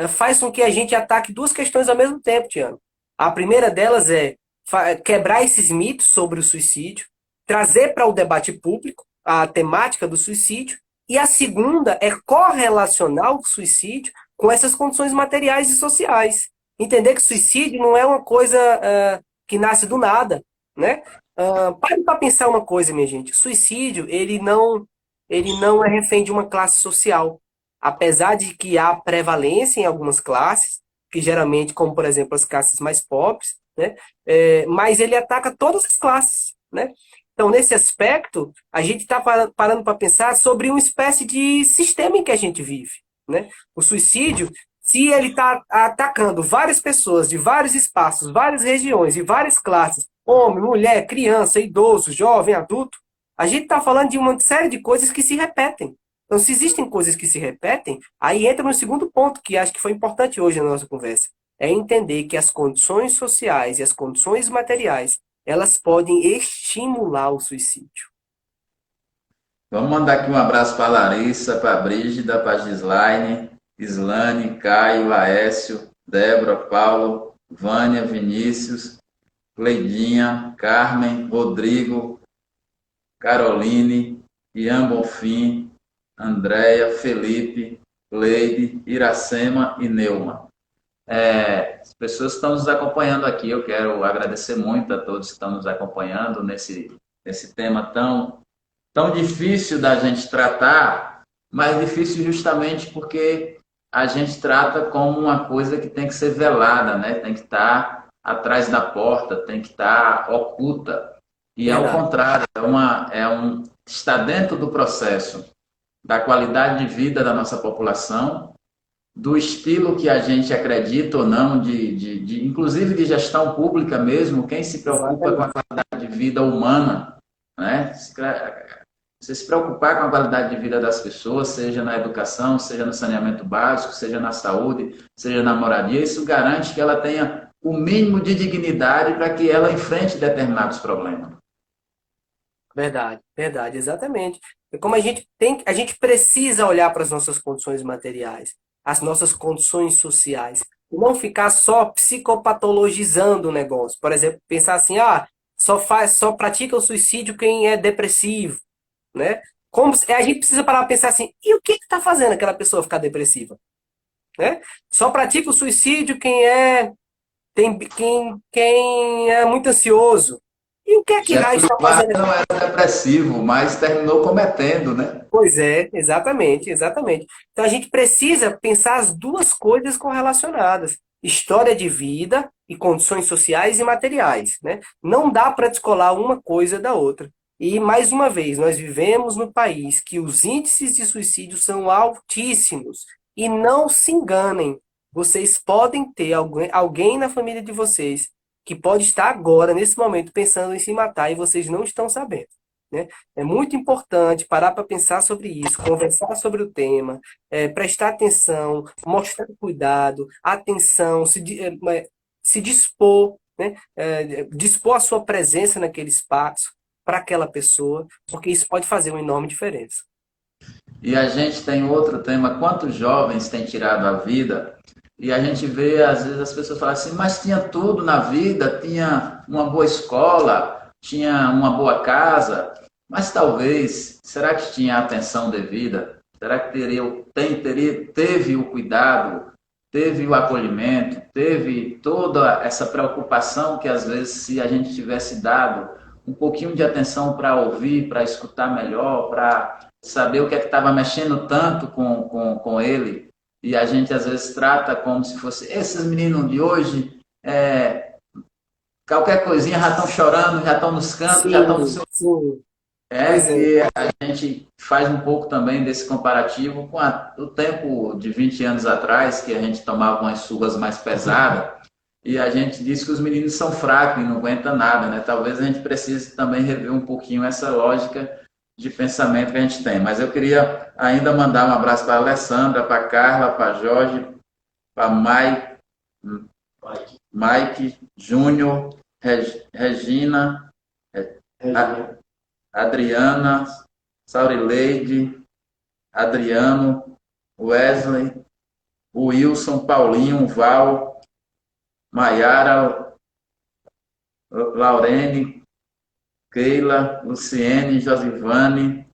faz com que a gente ataque duas questões ao mesmo tempo, Tiago. A primeira delas é quebrar esses mitos sobre o suicídio, trazer para o debate público a temática do suicídio, e a segunda é correlacionar o suicídio com essas condições materiais e sociais. Entender que suicídio não é uma coisa que nasce do nada, né? Pare para pensar uma coisa, minha gente. O suicídio, ele não é refém de uma classe social. Apesar de que há prevalência em algumas classes, que geralmente, como por exemplo as classes mais pobres, né? Mas ele ataca todas as classes, né? Então, nesse aspecto, a gente está parando para pensar sobre uma espécie de sistema em que a gente vive, né? O suicídio, se ele está atacando várias pessoas de vários espaços, várias regiões e várias classes, homem, mulher, criança, idoso, jovem, adulto, a gente está falando de uma série de coisas que se repetem. Então, se existem coisas que se repetem, aí entra no segundo ponto, que acho que foi importante hoje na nossa conversa, é entender que as condições sociais e as condições materiais, elas podem estimular o suicídio. Vamos mandar aqui um abraço para a Larissa, para a Brígida, para a Gislaine, Islane, Caio, Aécio, Débora, Paulo, Vânia, Vinícius, Cleidinha, Carmen, Rodrigo, Caroline, Ian Bonfim, Andréia, Felipe, Leide, Iracema e Neuma. As pessoas que estão nos acompanhando aqui, eu quero agradecer muito a todos que estão nos acompanhando nesse tema tão difícil da gente tratar, mas difícil justamente porque a gente trata como uma coisa que tem que ser velada, né? Tem que estar atrás da porta, tem que estar oculta. E ao Verdade. contrário, está dentro do processo da qualidade de vida da nossa população, do estilo que a gente acredita ou não, inclusive de gestão pública mesmo, quem se preocupa com a qualidade de vida humana, né? Você se preocupar com a qualidade de vida das pessoas, seja na educação, seja no saneamento básico, seja na saúde, seja na moradia, isso garante que ela tenha o mínimo de dignidade para que ela enfrente determinados problemas. Verdade, verdade, exatamente. É como a gente precisa olhar para as nossas condições materiais, as nossas condições sociais, e não ficar só psicopatologizando o negócio. Por exemplo, pensar assim, só pratica o suicídio quem é depressivo, né? A gente precisa parar para pensar assim, e o que está fazendo aquela pessoa ficar depressiva, né? Só pratica o suicídio quem é muito ansioso. E o que é que raio Getúlio está Vargas fazendo? não era depressivo, mas terminou cometendo, né? Pois é, exatamente, exatamente. Então a gente precisa pensar as duas coisas correlacionadas: história de vida e condições sociais e materiais, né? Não dá para descolar uma coisa da outra. E mais uma vez, nós vivemos no país que os índices de suicídio são altíssimos. E não se enganem, vocês podem ter alguém na família de vocês que pode estar agora, nesse momento, pensando em se matar e vocês não estão sabendo, né? É muito importante parar para pensar sobre isso, conversar sobre o tema, prestar atenção, mostrar cuidado, atenção, se dispor, né? Dispor a sua presença naquele espaço para aquela pessoa, porque isso pode fazer uma enorme diferença. E a gente tem outro tema, quantos jovens têm tirado a vida? E a gente vê, às vezes, as pessoas falam assim, mas tinha tudo na vida, tinha uma boa escola, tinha uma boa casa, mas talvez, será que tinha a atenção devida? Será que teve o cuidado, teve o acolhimento, teve toda essa preocupação que, às vezes, se a gente tivesse dado um pouquinho de atenção para ouvir, para escutar melhor, para saber o que é que estava mexendo tanto com ele, e a gente às vezes trata como se fosse esses meninos de hoje, qualquer coisinha já estão chorando, já estão nos cantos, já estão no Sim, seu. sim, pois é. E a gente faz um pouco também desse comparativo com o tempo de 20 anos atrás, que a gente tomava umas surras mais pesadas, e a gente diz que os meninos são fracos e não aguentam nada, né? Talvez a gente precise também rever um pouquinho essa lógica de pensamento que a gente tem. Mas eu queria ainda mandar um abraço para a Alessandra, para a Carla, para Jorge, para Mike Júnior, Regina, Regina. Adriana, Saurileide, Adriano, Wesley, Wilson, Paulinho, Val, Maiara, Laurene, Keila, Luciene, Josivane,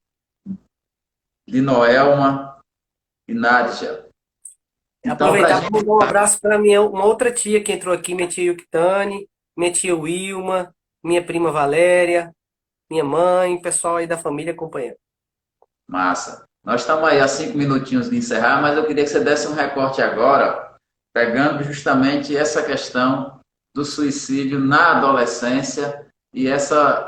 Dinoelma e Nádia. Então, para a Aproveitar para gente. mandar um abraço para minha uma outra tia que entrou aqui, minha tia Yuktani, minha tia Wilma, minha prima Valéria, minha mãe, pessoal aí da família acompanhando. Massa. Nós estamos aí a 5 minutinhos de encerrar, mas eu queria que você desse um recorte agora, pegando justamente essa questão do suicídio na adolescência e essa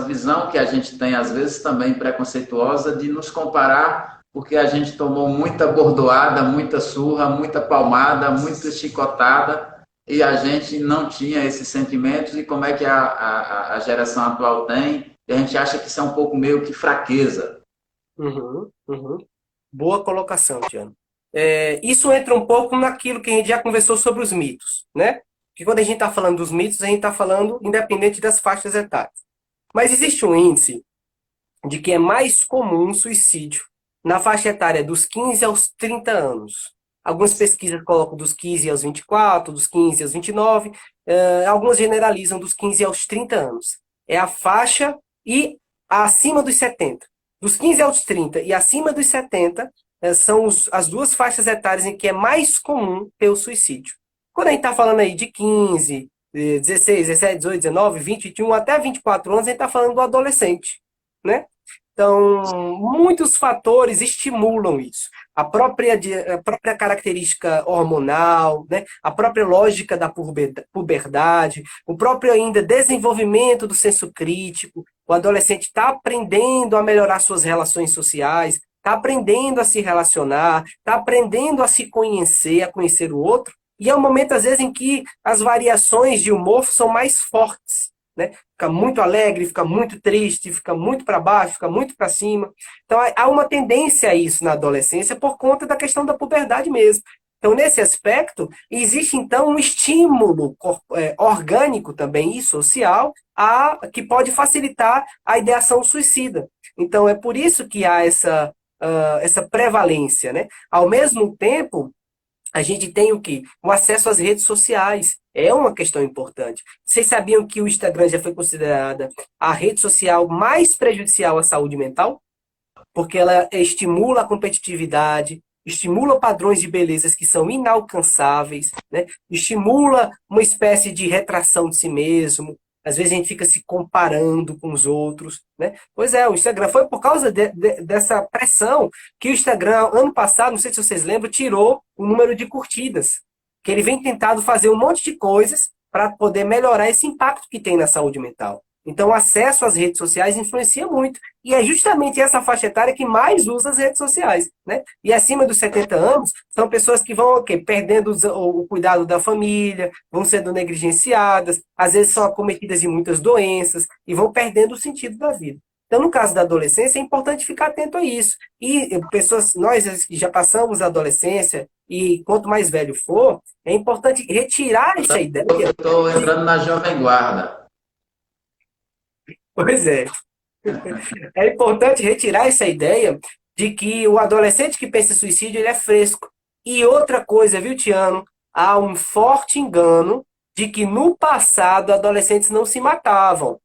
visão que a gente tem, às vezes, também preconceituosa, de nos comparar, porque a gente tomou muita bordoada, muita surra, muita palmada, muita chicotada, e a gente não tinha esses sentimentos, e como é que a geração atual tem, e a gente acha que isso é um pouco meio que fraqueza. Uhum, uhum. Boa colocação, Tiano. Isso entra um pouco naquilo que a gente já conversou sobre os mitos, né? Porque quando a gente está falando dos mitos, a gente está falando independente das faixas etárias. Mas existe um índice de que é mais comum suicídio na faixa etária dos 15 aos 30 anos. Algumas pesquisas colocam dos 15 aos 24, dos 15 aos 29, algumas generalizam dos 15 aos 30 anos. É a faixa e acima dos 70. Dos 15 aos 30 e acima dos 70 são as duas faixas etárias em que é mais comum ter o suicídio. Quando a gente está falando aí de 15, 16, 17, 18, 19, 20, 21, até 24 anos, a gente está falando do adolescente, né? Então, muitos fatores estimulam isso. A própria característica hormonal, né? A própria lógica da puberdade, o próprio ainda desenvolvimento do senso crítico. O adolescente está aprendendo a melhorar suas relações sociais, está aprendendo a se relacionar, está aprendendo a se conhecer, a conhecer o outro. E é um momento, às vezes, em que as variações de humor são mais fortes, né? Fica muito alegre, fica muito triste, fica muito para baixo, fica muito para cima. Então, há uma tendência a isso na adolescência por conta da questão da puberdade mesmo. Então, nesse aspecto, existe, então, um estímulo orgânico também e social que pode facilitar a ideação suicida. Então, é por isso que há essa prevalência, né? Ao mesmo tempo, a gente tem o quê? O acesso às redes sociais. É uma questão importante. Vocês sabiam que o Instagram já foi considerada a rede social mais prejudicial à saúde mental? Porque ela estimula a competitividade, estimula padrões de belezas que são inalcançáveis, né? Estimula uma espécie de retração de si mesmo. Às vezes a gente fica se comparando com os outros, né? Pois é, o Instagram foi por causa dessa pressão que o Instagram, ano passado, não sei se vocês lembram, tirou o número de curtidas. Que ele vem tentado fazer um monte de coisas para poder melhorar esse impacto que tem na saúde mental. Então, o acesso às redes sociais influencia muito. E é justamente essa faixa etária que mais usa as redes sociais, né? E acima dos 70 anos, são pessoas que vão perdendo o cuidado da família, vão sendo negligenciadas, às vezes são acometidas de muitas doenças e vão perdendo o sentido da vida. Então, no caso da adolescência, é importante ficar atento a isso. E nós que já passamos a adolescência, e quanto mais velho for, é importante retirar essa ideia. Eu estou entrando na Jovem Guarda. Pois é. É importante retirar essa ideia de que o adolescente que pensa em suicídio, ele é fresco. E outra coisa, viu, Tiano? Há um forte engano de que no passado adolescentes não se matavam.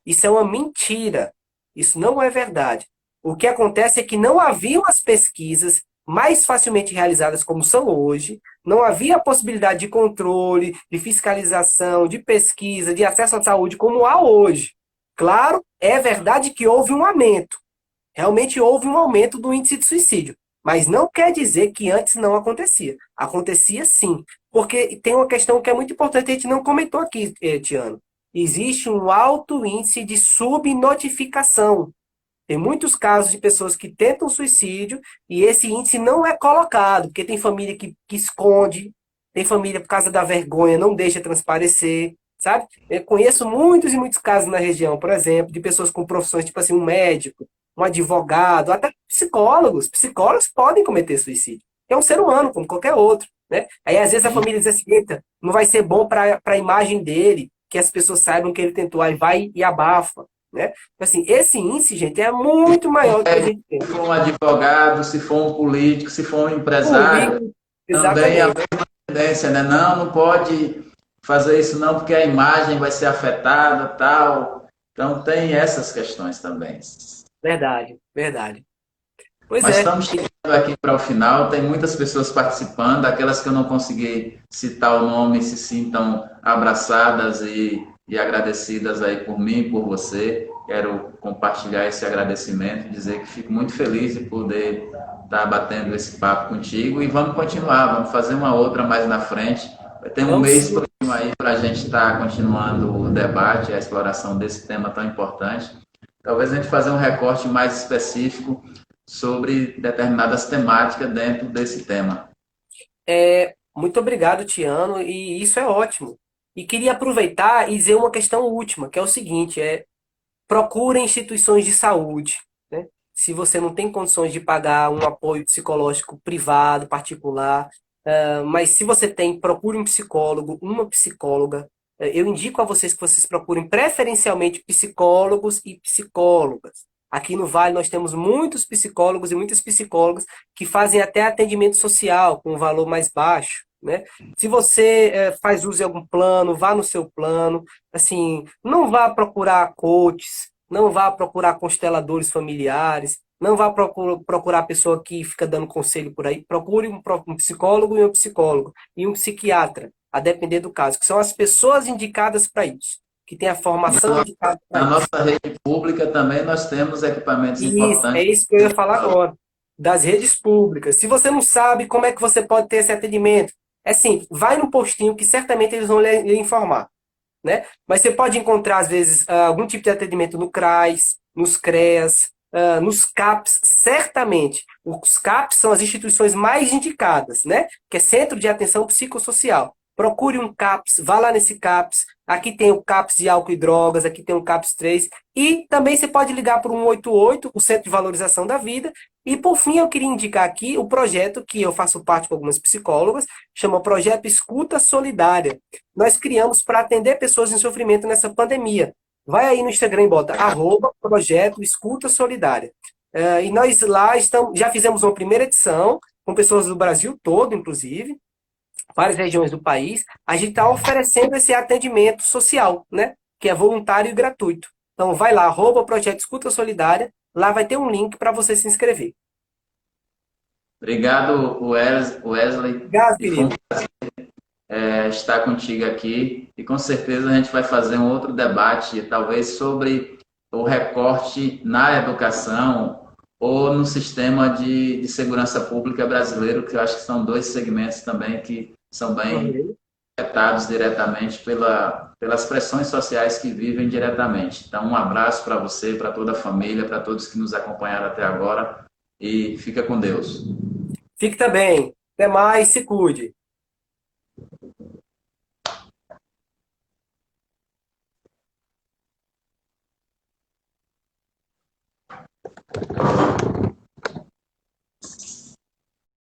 Isso é uma mentira. Isso não é verdade. O que acontece é que não haviam as pesquisas mais facilmente realizadas como são hoje, não havia a possibilidade de controle, de fiscalização, de pesquisa, de acesso à saúde como há hoje. Claro, é verdade que houve um aumento. Realmente houve um aumento do índice de suicídio. Mas não quer dizer que antes não acontecia. Acontecia sim. Porque tem uma questão que é muito importante, a gente não comentou aqui, Tiano. Existe um alto índice de subnotificação. Tem muitos casos de pessoas que tentam suicídio e esse índice não é colocado, porque tem família que esconde, tem família por causa da vergonha, não deixa transparecer, sabe? Eu conheço muitos e muitos casos na região, por exemplo, de pessoas com profissões, tipo assim, um médico, um advogado, até psicólogos. Psicólogos podem cometer suicídio. É um ser humano, como qualquer outro. né? Aí às vezes a família diz assim, eita, não vai ser bom para a imagem dele, que as pessoas saibam que ele tentou, aí vai e abafa, né? Então, assim, esse índice, gente, é muito maior do que a gente Se pensa. for um advogado, se for um político, se for um empresário, Político, também a exatamente, tendência, né? Não, não pode fazer isso não, porque a imagem vai ser afetada, tal. Então tem essas questões também. verdade, verdade. Pois Mas é, estamos chegando aqui para o final, tem muitas pessoas participando, aquelas que eu não consegui citar o nome se sintam abraçadas e agradecidas aí por mim, por você. Quero compartilhar esse agradecimento, dizer que fico muito feliz de poder estar batendo esse papo contigo e vamos continuar, vamos fazer uma outra mais na frente. Vai ter um vamos mês sim. aí para a gente estar continuando o debate, a exploração desse tema tão importante. Talvez a gente fazer um recorte mais específico sobre determinadas temáticas dentro desse tema. Muito obrigado, Tiano, e isso é ótimo. E queria aproveitar e dizer uma questão última, que é o seguinte, procure instituições de saúde, né? Se você não tem condições de pagar um apoio psicológico privado, particular, mas se você tem, procure um psicólogo, uma psicóloga. Eu indico a vocês que vocês procurem preferencialmente psicólogos e psicólogas. Aqui no Vale nós temos muitos psicólogos e muitas psicólogas que fazem até atendimento social com um valor mais baixo, né? Se você faz uso de algum plano, vá no seu plano. Assim, não vá procurar coaches, não vá procurar consteladores familiares, não vá procurar pessoa que fica dando conselho por aí. Procure um psicólogo e um psicólogo e um psiquiatra, a depender do caso, que são as pessoas indicadas para isso, que tem a formação indicada para Na isso. nossa rede pública também nós temos equipamentos E é importantes. isso que eu ia falar agora, das redes públicas. Se você não sabe como é que você pode ter esse atendimento, é simples, vai no postinho que certamente eles vão lhe informar, né? Mas você pode encontrar, às vezes, algum tipo de atendimento no CRAS, nos CREAS, nos CAPs, certamente. Os CAPs são as instituições mais indicadas, né? Que é Centro de Atenção Psicossocial. Procure um CAPS, vá lá nesse CAPS. Aqui tem o CAPS de álcool e drogas, aqui tem o CAPS 3. E também você pode ligar para o 188, o Centro de Valorização da Vida. E, por fim, eu queria indicar aqui o projeto que eu faço parte com algumas psicólogas, chama Projeto Escuta Solidária. Nós criamos para atender pessoas em sofrimento nessa pandemia. Vai aí no Instagram e bota @projeto Escuta Solidária. E nós lá já fizemos uma primeira edição, com pessoas do Brasil todo, inclusive, várias regiões do país. A gente está oferecendo esse atendimento social, né? Que é voluntário e gratuito. Então vai lá, @projeto Escuta Solidária, lá vai ter um link para você se inscrever. Obrigado, Wesley. Obrigado, E foi um querido. estar contigo aqui. E com certeza a gente vai fazer um outro debate, talvez sobre o recorte na educação ou no sistema de segurança pública brasileiro, que eu acho que são dois segmentos também que são bem Uhum. afetados diretamente pelas pressões sociais que vivem diretamente. Então, um abraço para você, para toda a família, para todos que nos acompanharam até agora e fica com Deus. Fique também. Até mais, se cuide.